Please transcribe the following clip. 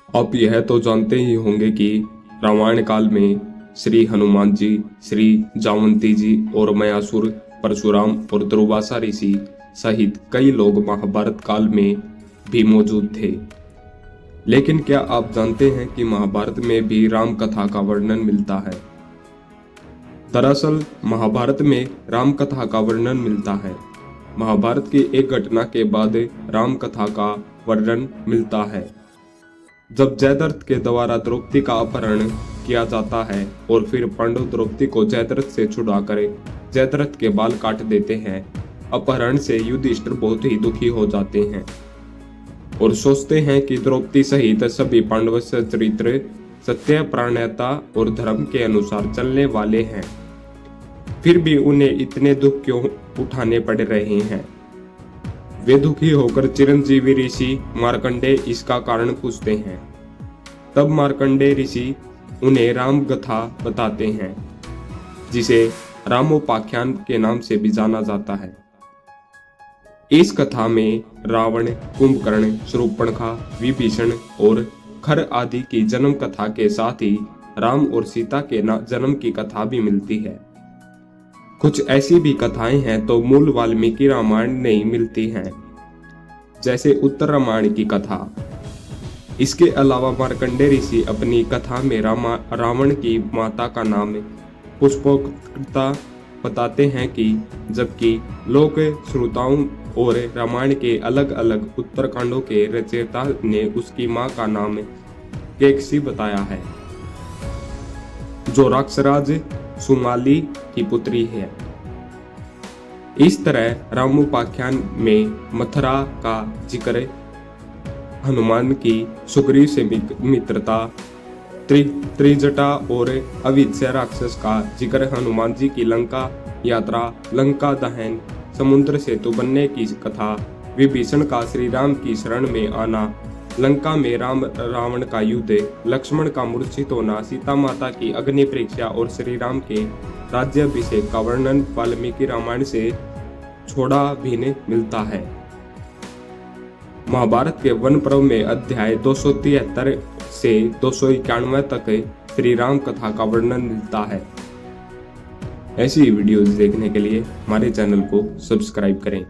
आप यह तो जानते ही होंगे कि रामायण काल में श्री हनुमान जी, श्री जावंती जी और मयासुर, परशुराम और दुर्वासा ऋषि सहित कई लोग महाभारत काल में भी मौजूद थे। लेकिन क्या आप जानते हैं कि महाभारत में भी राम कथा का वर्णन मिलता है? दरअसल महाभारत में राम कथा का वर्णन मिलता है। महाभारत की एक घटना के बाद राम कथा का वर्णन मिलता है, जब जयद्रथ के द्वारा द्रौपदी का अपहरण किया जाता है और फिर पांडव द्रौपदी को जयद्रथ से छुड़ाकर जयद्रथ के बाल काट देते हैं। अपहरण से युधिष्ठिर बहुत ही दुखी हो जाते हैं और सोचते हैं कि द्रौपदी सहित सभी पांडव चरित्र सत्य, प्राणता और धर्म के अनुसार चलने वाले हैं, फिर भी उन्हें इतने दुख क्यों उठाने पड़ रहे हैं। वे दुखी होकर चिरंजीवी ऋषि मार्कंडेय इसका कारण पूछते हैं। तब मार्कंडेय ऋषि उन्हें राम कथा बताते हैं, जिसे रामोपाख्यान के नाम से भी जाना जाता है। इस कथा में रावण, कुंभकर्ण, शूर्पणखा, विभीषण और खर आदि की जन्म कथा के साथ ही राम और सीता के जन्म की कथा भी मिलती है। कुछ ऐसी भी कथाएं हैं तो मूल वाल्मीकि रामायण नहीं मिलती हैं, जैसे उत्तर रामायण की कथा। इसके अलावा मार्कंडेय ऋषि अपनी कथा में रावण की माता का नाम पुष्पकृता बताते हैं कि जबकि लोक श्रोताओं और रामायण के अलग अलग उत्तरकांडों के रचयिता ने उसकी मां का नाम कैकसी बताया है, जो राक्षसराज सुमाली की पुत्री है। इस तरह रामोपाख्यान में मथुरा का जिक्र, हनुमान की सुग्रीव से मित्रता, त्रिजटा और अविद्या राक्षस का जिक्र, हनुमान जी की लंका यात्रा, लंका दहन, समुद्र सेतु बनने की कथा, विभीषण का श्री राम की शरण में आना, लंका में राम रावण का युद्ध, लक्ष्मण का मूर्छित होना, सीता माता की अग्नि परीक्षा और श्री राम के राज्याभिषेक का वर्णन वाल्मीकि रामायण से छोड़ा भिन्न मिलता है। महाभारत के वन पर्व में अध्याय 273 से 291 तक श्री राम कथा का वर्णन मिलता है। ऐसी वीडियोज देखने के लिए हमारे चैनल को सब्सक्राइब करें।